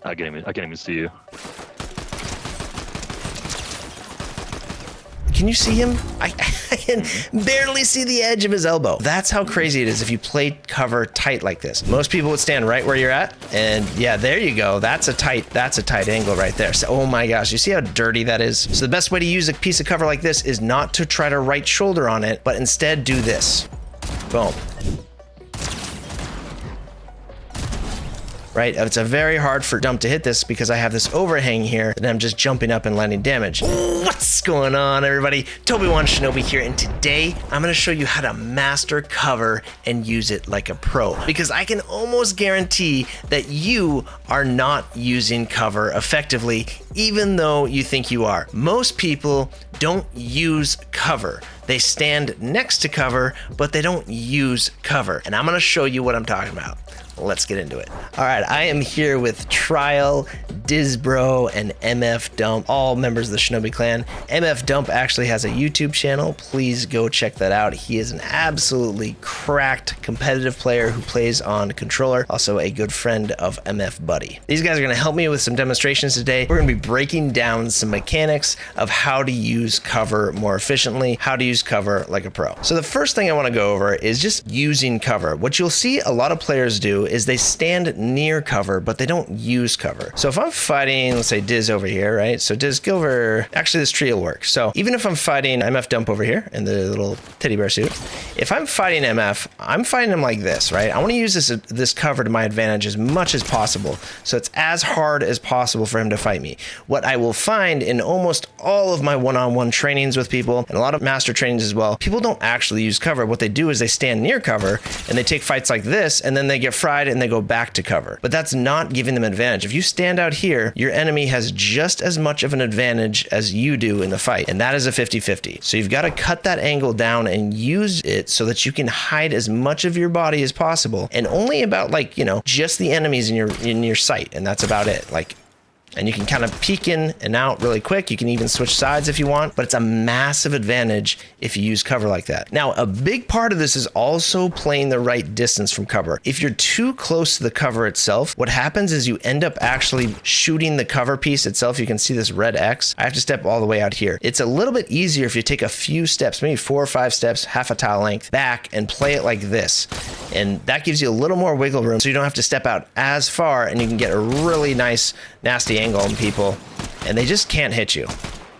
I can't even see you. Can you see him? I can barely see the edge of his elbow. That's how crazy it is if you play cover tight like this. Most people would stand right where you're at, and yeah, there you go. That's a tight angle right there. So, oh my gosh, you see how dirty that is? So the best way to use a piece of cover like this is not to try to right shoulder on it, but instead do this. Boom. Right? It's a very hard for Dump to hit this because I have this overhang here and I'm just jumping up and landing damage. What's going on, everybody? Toby1 Shinobi here, and today I'm going to show you how to master cover and use it like a pro, because I can almost guarantee that you are not using cover effectively, even though you think you are. Most people don't use cover. They stand next to cover, but they don't use cover. And I'm going to show you what I'm talking about. Let's get into it. All right, I am here with Trial, Dizbro, and MF Dump, all members of the Shinobi Clan. MF Dump actually has a YouTube channel. Please go check that out. He is an absolutely cracked competitive player who plays on controller, also a good friend of MF Buddy. These guys are gonna help me with some demonstrations today. We're gonna be breaking down some mechanics of how to use cover more efficiently, how to use cover like a pro. So the first thing I wanna go over is just using cover. What you'll see a lot of players do is they stand near cover, but they don't use cover. So if I'm fighting, let's say Diz over here, right? So Diz, go over, actually this tree will work. So even if I'm fighting MF Dump over here in the little teddy bear suit, if I'm fighting MF, I'm fighting him like this, right? I wanna use this cover to my advantage as much as possible. So it's as hard as possible for him to fight me. What I will find in almost all of my one-on-one trainings with people, and a lot of master trainings as well, people don't actually use cover. What they do is they stand near cover and they take fights like this, and then they get fried and they go back to cover. But that's not giving them advantage. If you stand out here, your enemy has just as much of an advantage as you do in the fight, and that is a 50-50. So you've got to cut that angle down and use it so that you can hide as much of your body as possible, and only about, like, you know, just the enemies in your sight, and that's about it. Like, and you can kind of peek in and out really quick. You can even switch sides if you want, but it's a massive advantage if you use cover like that. Now, a big part of this is also playing the right distance from cover. If you're too close to the cover itself, what happens is you end up actually shooting the cover piece itself. You can see this red X. I have to step all the way out here. It's a little bit easier if you take a few steps, maybe 4 or 5 steps, half a tile length back, and play it like this. And that gives you a little more wiggle room, so you don't have to step out as far, and you can get a really nice, nasty angle on people, and they just can't hit you.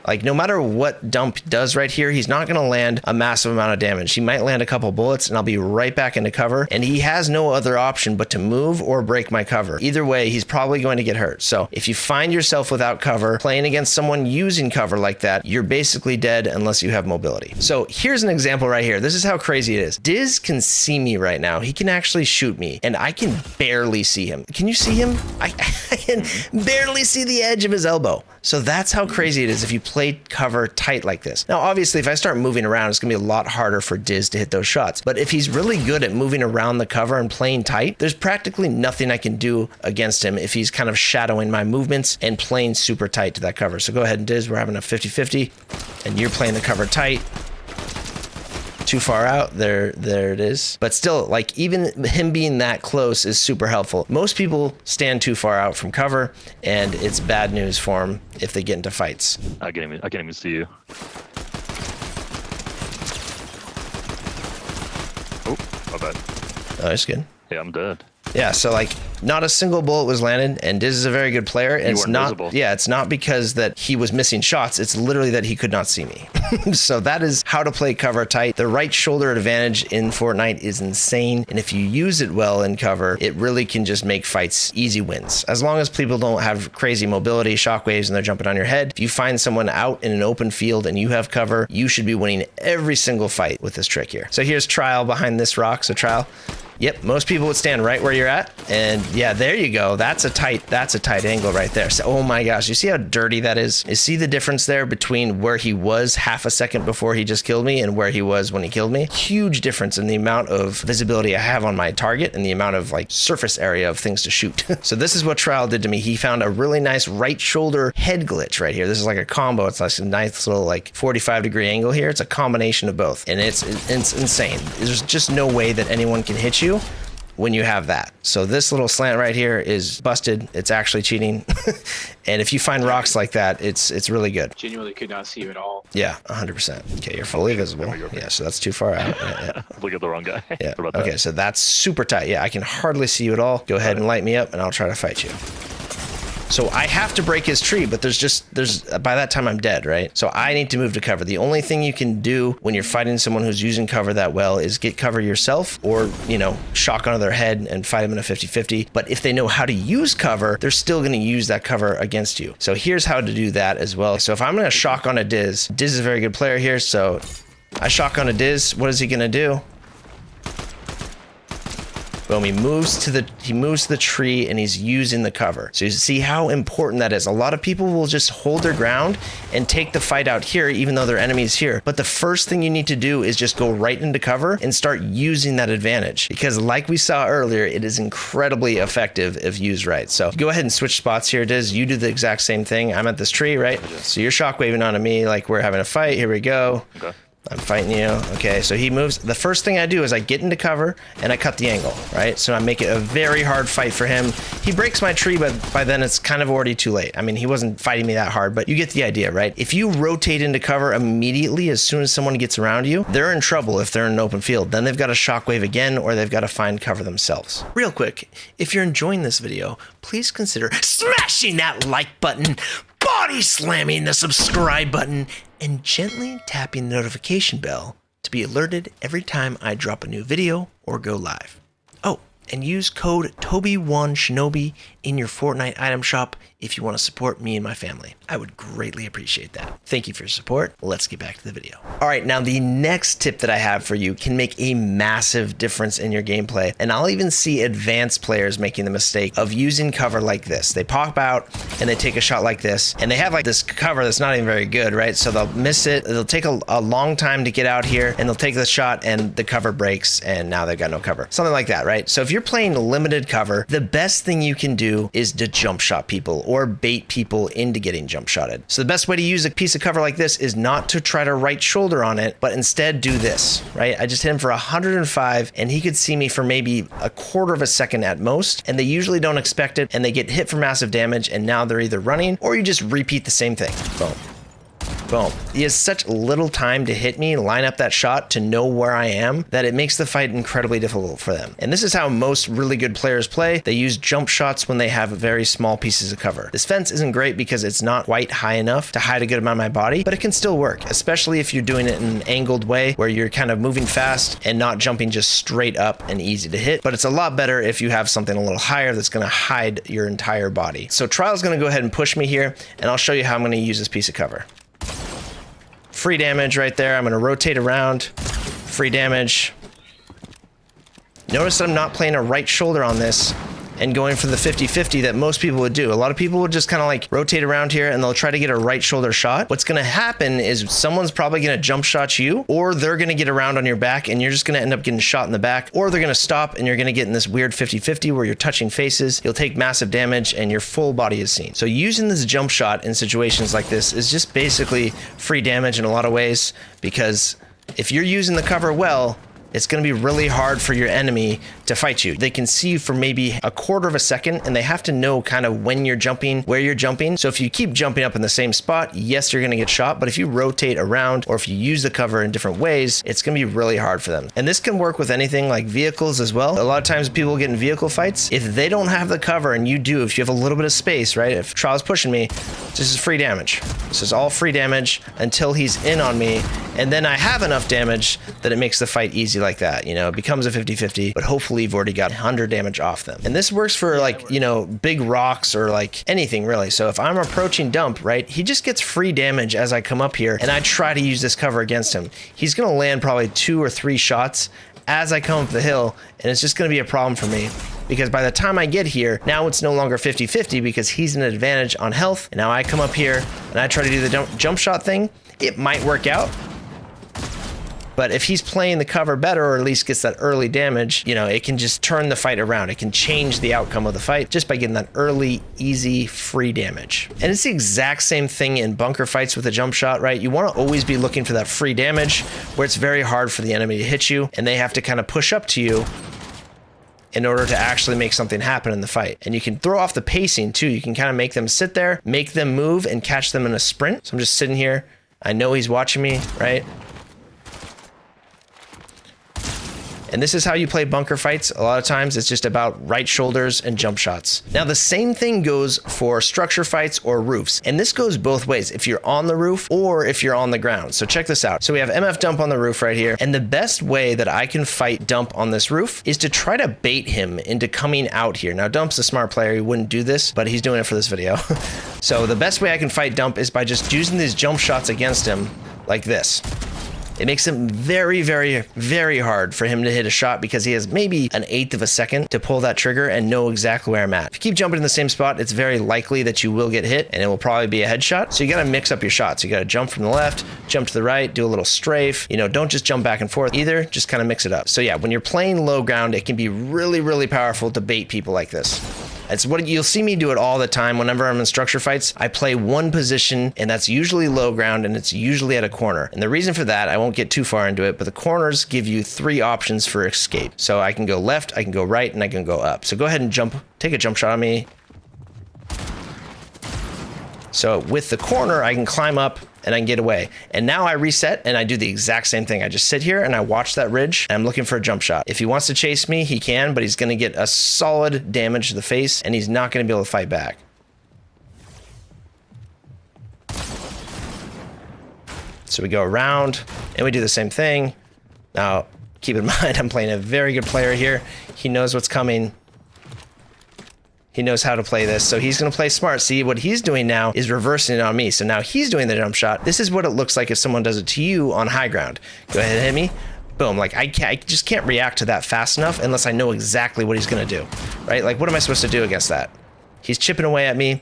Like, no matter what Dump does right here, he's not going to land a massive amount of damage. He might land a couple bullets, and I'll be right back into cover, and he has no other option but to move or break my cover. Either way, he's probably going to get hurt. So if you find yourself without cover, playing against someone using cover like that, you're basically dead unless you have mobility. So here's an example right here. This is how crazy it is. Diz can see me right now. He can actually shoot me, and I can barely see him. Can you see him? I can barely see the edge of his elbow. So that's how crazy it is if you play cover tight like this. Now, obviously, if I start moving around, it's gonna be a lot harder for Diz to hit those shots. But if he's really good at moving around the cover and playing tight, there's practically nothing I can do against him if he's kind of shadowing my movements and playing super tight to that cover. So go ahead and Diz, we're having a 50-50, and you're playing the cover tight. Too far out, there it is. But still, like, even him being that close is super helpful. Most people stand too far out from cover, and it's bad news for them if they get into fights. I can't even see you. Oh, my bad. Oh, that's good. Yeah, I'm dead. Yeah, so like not a single bullet was landed, and Diz is a very good player. And it's not, yeah, it's not because that he was missing shots. It's literally that he could not see me. So that is how to play cover tight. The right shoulder advantage in Fortnite is insane. And if you use it well in cover, it really can just make fights easy wins. As long as people don't have crazy mobility, shockwaves, and they're jumping on your head. If you find someone out in an open field and you have cover, you should be winning every single fight with this trick here. So here's Trial behind this rock. So Trial. Yep, most people would stand right where you're at, and yeah, there you go. That's a tight angle right there. So, oh my gosh, you see how dirty that is? You see the difference there between where he was half a second before he just killed me and where he was when he killed me? Huge difference in the amount of visibility I have on my target and the amount of like surface area of things to shoot. So this is what Trial did to me. He found a really nice right shoulder head glitch right here. This is like a combo. It's like a nice little like 45-degree angle here. It's a combination of both, and it's insane. There's just no way that anyone can hit you when you have that. So this little slant right here is busted. It's actually cheating. And if you find rocks like that, it's really good. Genuinely could not see you at all. Yeah, 100%. Okay, you're fully visible. Yeah, so that's too far out. Yeah. Look at the wrong guy. Yeah. What about Okay, that? so that's super tight. Yeah, I can hardly see you at all. Go ahead and light me up and I'll try to fight you. So I have to break his tree, but there's by that time I'm dead, right? So I need to move to cover. The only thing you can do when you're fighting someone who's using cover that well is get cover yourself or, you know, shock onto their head and fight them in a 50-50. But if they know how to use cover, they're still going to use that cover against you. So here's how to do that as well. So if I'm going to shock on a Diz is a very good player here. So I shock on a Diz. What is he going to do? Boom, he moves to the tree and he's using the cover. So you see how important that is. A lot of people will just hold their ground and take the fight out here, even though their enemy's here. But the first thing you need to do is just go right into cover and start using that advantage. Because like we saw earlier, it is incredibly effective if used right. So go ahead and switch spots here, Diz. You do the exact same thing. I'm at this tree, right? So you're shockwaving onto me like we're having a fight. Here we go. Okay. I'm fighting you. Okay, so he moves. The first thing I do is I get into cover and I cut the angle, right? So I make it a very hard fight for him. He breaks my tree, but by then it's kind of already too late. I mean, he wasn't fighting me that hard, but you get the idea, right? If you rotate into cover immediately as soon as someone gets around you, they're in trouble if they're in an open field. Then they've got to shockwave again or they've got to find cover themselves. Real quick, if you're enjoying this video, please consider smashing that like button, body slamming the subscribe button, and gently tapping the notification bell to be alerted every time I drop a new video or go live. Oh, and use code Toby1Shinobi in your Fortnite item shop if you want to support me and my family. I would greatly appreciate that. Thank you for your support. Let's get back to the video. All right, now the next tip that I have for you can make a massive difference in your gameplay. And I'll even see advanced players making the mistake of using cover like this. They pop out and they take a shot like this, and they have like this cover that's not even very good, right? So they'll miss it. It'll take a long time to get out here, and they'll take the shot and the cover breaks, and now they've got no cover. Something like that, right? So if you're playing limited cover, the best thing you can do is to jump shot people or bait people into getting jump shotted. So the best way to use a piece of cover like this is not to try to right shoulder on it, but instead do this, right? I just hit him for 105 and he could see me for maybe a quarter of a second at most, and they usually don't expect it and they get hit for massive damage, and now they're either running or you just repeat the same thing. Boom. Boom. He has such little time to hit me, line up that shot, to know where I am, that it makes the fight incredibly difficult for them. And this is how most really good players play. They use jump shots when they have very small pieces of cover. This fence isn't great because it's not quite high enough to hide a good amount of my body, but it can still work, especially if you're doing it in an angled way where you're kind of moving fast and not jumping just straight up and easy to hit. But it's a lot better if you have something a little higher that's going to hide your entire body. So Trial's going to go ahead and push me here, and I'll show you how I'm going to use this piece of cover. Free damage right there. I'm going to rotate around. Free damage. Notice that I'm not playing a right shoulder on this and going for the 50-50 that most people would do. A lot of people would just kind of like rotate around here and they'll try to get a right shoulder shot. What's going to happen is someone's probably going to jump shot you, or they're going to get around on your back and you're just going to end up getting shot in the back, or they're going to stop and you're going to get in this weird 50-50 where you're touching faces. You'll take massive damage and your full body is seen. So using this jump shot in situations like this is just basically free damage in a lot of ways, because if you're using the cover well, it's going to be really hard for your enemy to fight you. They can see you for maybe a quarter of a second, and they have to know kind of when you're jumping, where you're jumping. So if you keep jumping up in the same spot, yes, you're going to get shot. But if you rotate around, or if you use the cover in different ways, it's going to be really hard for them. And this can work with anything like vehicles as well. A lot of times people get in vehicle fights. If they don't have the cover and you do, if you have a little bit of space, right? If Trial's pushing me, this is free damage. This is all free damage until he's in on me. And then I have enough damage that it makes the fight easy like that. You know, it becomes a 50-50, but hopefully you've already got 100 damage off them. And this works for like, you know, big rocks or like anything really. So if I'm approaching dump, right, he just gets free damage as I come up here and I try to use this cover against him. He's going to land probably 2 or 3 shots as I come up the hill, and it's just going to be a problem for me. Because by the time I get here, now it's no longer 50-50 because he's an advantage on health. And now I come up here and I try to do the jump shot thing. It might work out. But if he's playing the cover better, or at least gets that early damage, you know, it can just turn the fight around. It can change the outcome of the fight just by getting that early, easy, free damage. And it's the exact same thing in bunker fights with a jump shot, right? You want to always be looking for that free damage where it's very hard for the enemy to hit you and they have to kind of push up to you in order to actually make something happen in the fight. And you can throw off the pacing too. You can kind of make them sit there, make them move, and catch them in a sprint. So I'm just sitting here. I know he's watching me, right? And this is how you play bunker fights. A lot of times it's just about right shoulders and jump shots. Now the same thing goes for structure fights or roofs. And this goes both ways if you're on the roof or if you're on the ground. So check this out. So we have MF Dump on the roof right here. And the best way that I can fight Dump on this roof is to try to bait him into coming out here. Now Dump's a smart player. He wouldn't do this, but he's doing it for this video. So the best way I can fight Dump is by just using these jump shots against him like this. It makes it very, very, very hard for him to hit a shot because he has maybe an eighth of a second to pull that trigger and know exactly where I'm at. If you keep jumping in the same spot, it's very likely that you will get hit and it will probably be a headshot. So you got to mix up your shots. You got to jump from the left, jump to the right, do a little strafe. You know, don't just jump back and forth either. Just kind of mix it up. So yeah, when you're playing low ground, it can be really, really powerful to bait people like this. It's what you'll see me do it all the time. Whenever I'm in structure fights, I play one position and that's usually low ground and it's usually at a corner. And the reason for that, I won't get too far into it, but the corners give you 3 options for escape. So I can go left, I can go right, and I can go up. So go ahead and jump, take a jump shot on me. So with the corner, I can climb up and I can get away. And now I reset and I do the exact same thing. I just sit here and I watch that ridge and I'm looking for a jump shot. If he wants to chase me, he can, but he's gonna get a solid damage to the face and he's not gonna be able to fight back. So we go around and we do the same thing. Now, keep in mind, I'm playing a very good player here. He knows what's coming. He knows how to play this, so he's gonna play smart. See, what he's doing now is reversing it on me. So now he's doing the jump shot. This is what it looks like if someone does it to you on high ground. Go ahead and hit me. Boom, like I just can't react to that fast enough unless I know exactly what he's gonna do, right? Like, what am I supposed to do against that? He's chipping away at me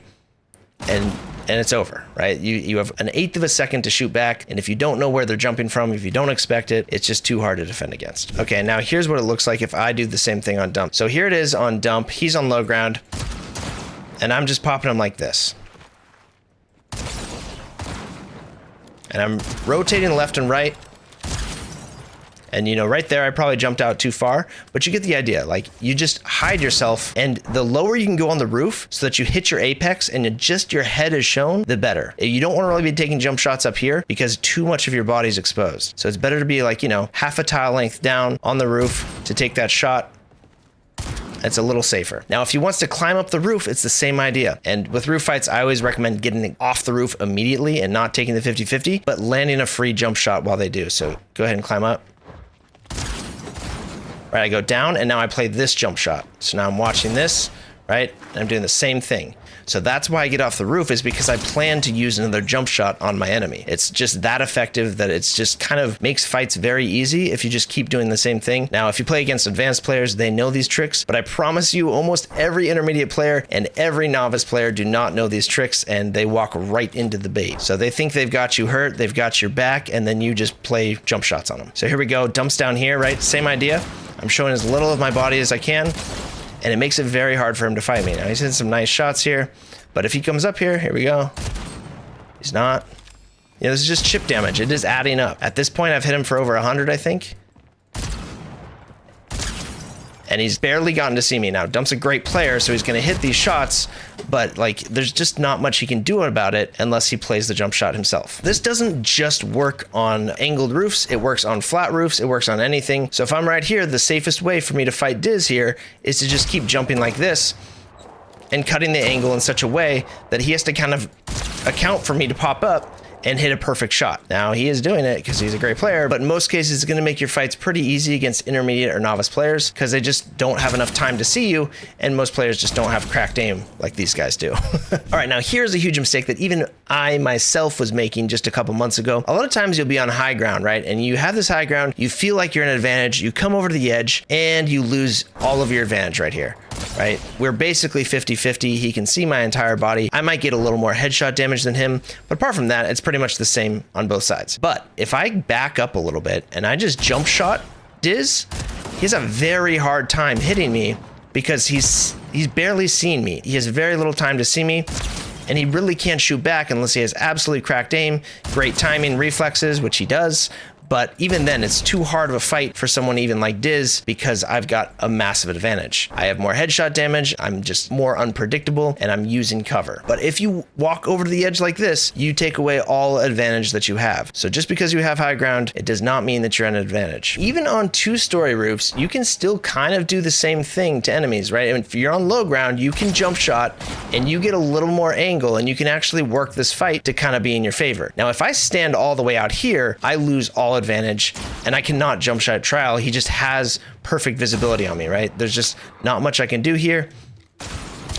and it's over, right? You have an eighth of a second to shoot back, and if you don't know where they're jumping from, if you don't expect it, it's just too hard to defend against. Okay, now here's what it looks like if I do the same thing on Dump. So here it is on Dump. He's on low ground, and I'm just popping him like this. And I'm rotating left and right. And, you know, right there, I probably jumped out too far, but you get the idea. Like, you just hide yourself, and the lower you can go on the roof so that you hit your apex and just your head is shown, the better. You don't want to really be taking jump shots up here because too much of your body's exposed. So it's better to be like, you know, half a tile length down on the roof to take that shot. It's a little safer. Now, if he wants to climb up the roof, it's the same idea. And with roof fights, I always recommend getting off the roof immediately and not taking the 50-50, but landing a free jump shot while they do. So go ahead and climb up. Right, I go down and now I play this jump shot. So now I'm watching this, right? And I'm doing the same thing. So that's why I get off the roof, is because I plan to use another jump shot on my enemy. It's just that effective that it's just kind of makes fights very easy if you just keep doing the same thing. Now, if you play against advanced players, they know these tricks, but I promise you almost every intermediate player and every novice player do not know these tricks, and they walk right into the bait. So they think they've got you hurt, they've got your back, and then you just play jump shots on them. So here we go, Dumps down here, right? Same idea. I'm showing as little of my body as I can, and it makes it very hard for him to fight me. Now, he's hitting some nice shots here, but if he comes up here we go. He's not. You know, this is just chip damage. It is adding up. At this point, I've hit him for over 100, I think. And he's barely gotten to see me. Now, Dump's a great player, so he's going to hit these shots, but like, there's just not much he can do about it unless he plays the jump shot himself. This doesn't just work on angled roofs. It works on flat roofs. It works on anything. So if I'm right here, the safest way for me to fight Diz here is to just keep jumping like this and cutting the angle in such a way that he has to kind of account for me to pop up and hit a perfect shot. Now, he is doing it because he's a great player, but in most cases, it's gonna make your fights pretty easy against intermediate or novice players because they just don't have enough time to see you, and most players just don't have cracked aim like these guys do. All right, now here's a huge mistake that even I myself was making just a couple months ago. A lot of times you'll be on high ground, right? And you have this high ground, you feel like you're in an advantage, you come over to the edge, and you lose all of your advantage right here. Right? We're basically 50-50. He can see my entire body. I might get a little more headshot damage than him, but apart from that, it's pretty much the same on both sides. But if I back up a little bit and I just jump shot Diz, he has a very hard time hitting me because he's barely seen me. He has very little time to see me, and he really can't shoot back unless he has absolutely cracked aim, great timing, reflexes, which he does, But even then, it's too hard of a fight for someone even like Diz because I've got a massive advantage. I have more headshot damage, I'm just more unpredictable, and I'm using cover. But if you walk over to the edge like this, you take away all advantage that you have. So just because you have high ground, it does not mean that you're at an advantage. Even on 2-story roofs, you can still kind of do the same thing to enemies, right? And if you're on low ground, you can jump shot and you get a little more angle and you can actually work this fight to kind of be in your favor. Now, if I stand all the way out here, I lose all advantage and I cannot jump shot trial. He just has perfect visibility on me, right? There's just not much I can do here.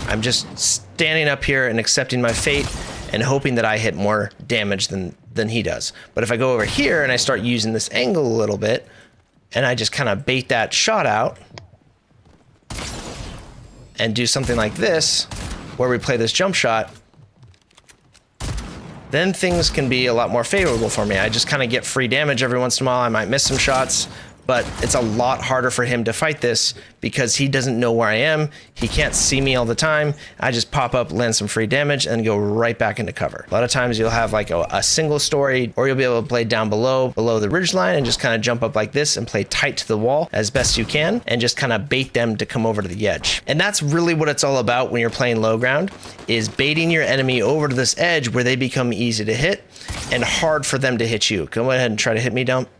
I'm just standing up here and accepting my fate and hoping that I hit more damage than he does. But if I go over here and I start using this angle a little bit and I just kind of bait that shot out and do something like this where we play this jump shot, then things can be a lot more favorable for me. I just kind of get free damage every once in a while. I might miss some shots, but it's a lot harder for him to fight this because he doesn't know where I am. He can't see me all the time. I just pop up, land some free damage, and go right back into cover. A lot of times you'll have like a single story, or you'll be able to play down below the ridge line and just kind of jump up like this and play tight to the wall as best you can and just kind of bait them to come over to the edge. And that's really what it's all about when you're playing low ground, is baiting your enemy over to this edge where they become easy to hit and hard for them to hit you. Go ahead and try to hit me, Dump.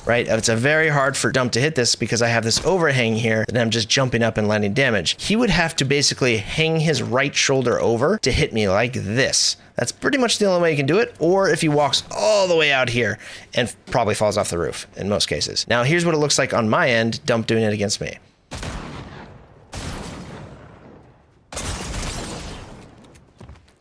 Right? It's a very hard for Dump to hit this because I have this overhang here and I'm just jumping up and landing damage. He would have to basically hang his right shoulder over to hit me like this. That's pretty much the only way you can do it. Or if he walks all the way out here and probably falls off the roof in most cases. Now here's what it looks like on my end, Dump doing it against me.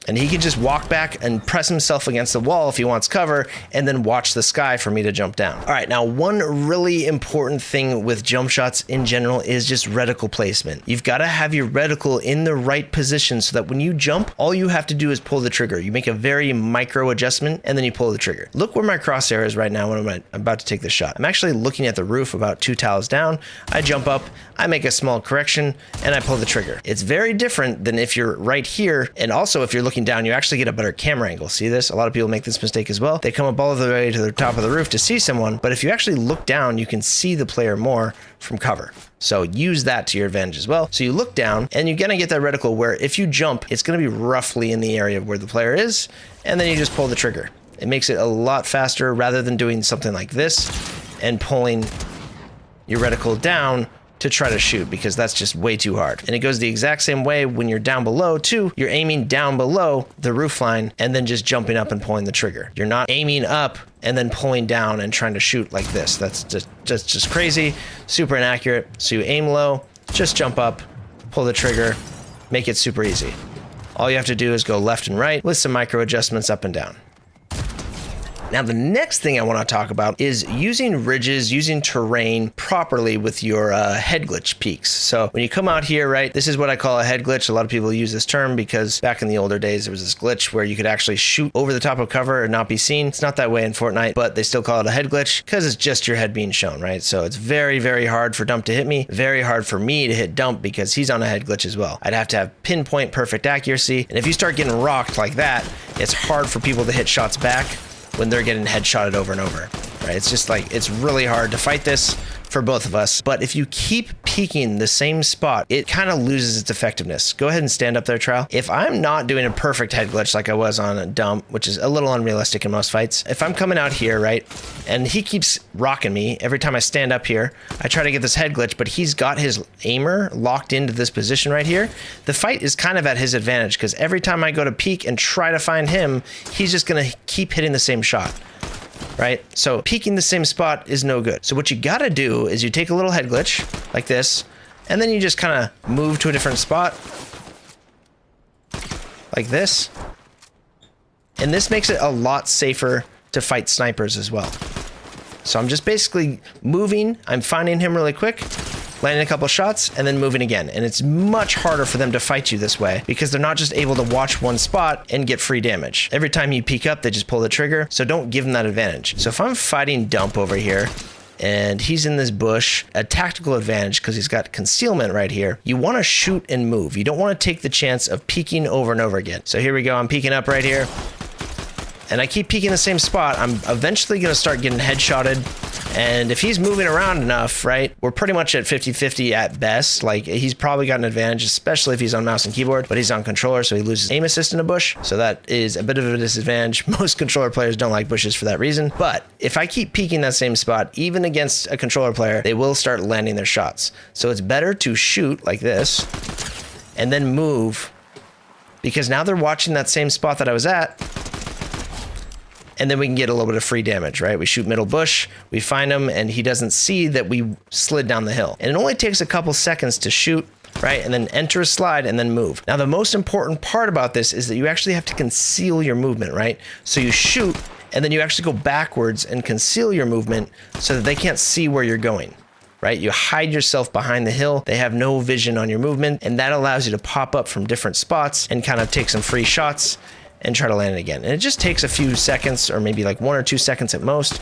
And he can just walk back and press himself against the wall if he wants cover, and then watch the sky for me to jump down. All right, now one really important thing with jump shots in general is just reticle placement. You've got to have your reticle in the right position so that when you jump, all you have to do is pull the trigger. You make a very micro adjustment and then you pull the trigger. Look where my crosshair is right now when I'm about to take the shot. I'm actually looking at the roof about 2 tiles down. I jump up, I make a small correction, and I pull the trigger. It's very different than if you're right here, and also if you're looking down, you actually get a better camera angle. See this? A lot of people make this mistake as well. They come up all the way to the top of the roof to see someone, but if you actually look down, you can see the player more from cover. So use that to your advantage as well. So you look down and you're gonna get that reticle where if you jump, it's gonna be roughly in the area where the player is, and then you just pull the trigger. It makes it a lot faster rather than doing something like this and pulling your reticle down to try to shoot, because that's just way too hard. And it goes the exact same way when you're down below too. You're aiming down below the roof line and then just jumping up and pulling the trigger. You're not aiming up and then pulling down and trying to shoot like this. That's just crazy, super inaccurate. So you aim low, just jump up, pull the trigger, make it super easy. All you have to do is go left and right with some micro adjustments up and down. Now, the next thing I want to talk about is using ridges, using terrain properly with your head glitch peaks. So when you come out here, right, this is what I call a head glitch. A lot of people use this term because back in the older days, there was this glitch where you could actually shoot over the top of cover and not be seen. It's not that way in Fortnite, but they still call it a head glitch because it's just your head being shown, right? So it's very, very hard for Dump to hit me, very hard for me to hit Dump because he's on a head glitch as well. I'd have to have pinpoint perfect accuracy. And if you start getting rocked like that, it's hard for people to hit shots back when they're getting headshotted over and over, right? It's just like, it's really hard to fight this for both of us. But if you keep peeking the same spot, it kind of loses its effectiveness. Go ahead and stand up there, Trial. If I'm not doing a perfect head glitch like I was on a Dump, which is a little unrealistic in most fights, if I'm coming out here, right, and he keeps rocking me every time I stand up here, I try to get this head glitch, but he's got his aimer locked into this position right here. The fight is kind of at his advantage because every time I go to peek and try to find him, he's just gonna keep hitting the same shot. Right? So peeking the same spot is no good. So what you gotta do is you take a little head glitch like this, and then you just kind of move to a different spot like this. And this makes it a lot safer to fight snipers as well. So I'm just basically moving, I'm finding him really quick, landing a couple shots, and then moving again. And it's much harder for them to fight you this way because they're not just able to watch one spot and get free damage. Every time you peek up, they just pull the trigger. So don't give them that advantage. So if I'm fighting Dump over here and he's in this bush, a tactical advantage because he's got concealment right here, you want to shoot and move. You don't want to take the chance of peeking over and over again. So here we go. I'm peeking up right here. and I keep peeking the same spot, I'm eventually going to start getting headshotted. And if he's moving around enough, right, we're pretty much at 50-50 at best. Like, he's probably got an advantage, especially if he's on mouse and keyboard, but he's on controller, so he loses aim assist in a bush. So that is a bit of a disadvantage. Most controller players don't like bushes for that reason. But if I keep peeking that same spot, even against a controller player, they will start landing their shots. So it's better to shoot like this and then move, because now they're watching that same spot that I was at, and then we can get a little bit of free damage, right? We shoot middle bush, we find him, and he doesn't see that we slid down the hill. And it only takes a couple seconds to shoot, right? And then enter a slide and then move. Now, the most important part about this is that you actually have to conceal your movement, right? So you shoot, and then you actually go backwards and conceal your movement so that they can't see where you're going, right? You hide yourself behind the hill. They have no vision on your movement, and that allows you to pop up from different spots and kind of take some free shots and try to land it again. And it just takes a few seconds, or maybe like 1 or 2 seconds at most,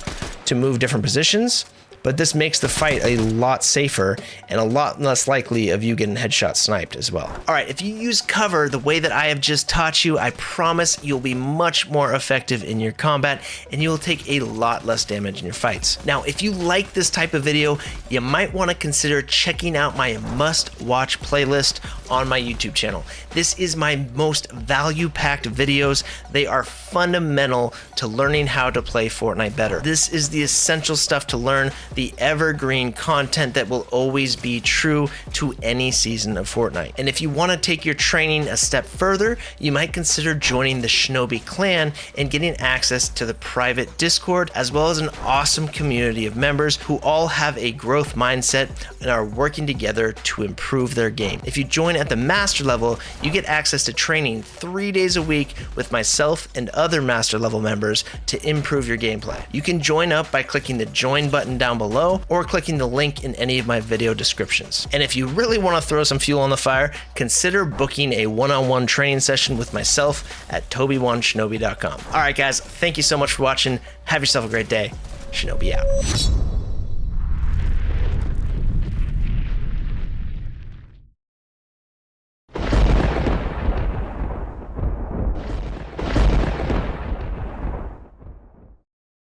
to move different positions. But this makes the fight a lot safer and a lot less likely of you getting headshot sniped as well. All right, if you use cover the way that I have just taught you, I promise you'll be much more effective in your combat, and you'll take a lot less damage in your fights. Now, if you like this type of video, you might want to consider checking out my must-watch playlist on my YouTube channel. This is my most value-packed videos. They are fundamental to learning how to play Fortnite better. This is the essential stuff to learn, the evergreen content that will always be true to any season of Fortnite. And if you want to take your training a step further, you might consider joining the Shinobi Clan and getting access to the private Discord, as well as an awesome community of members who all have a growth mindset and are working together to improve their game. If you join at the master level, you get access to training 3 days a week with myself and other master level members to improve your gameplay. You can join up by clicking the join button down below or clicking the link in any of my video descriptions. And if you really want to throw some fuel on the fire, consider booking a one-on-one training session with myself at toby1shinobi.com. All right, guys, thank you so much for watching. Have yourself a great day. Shinobi out.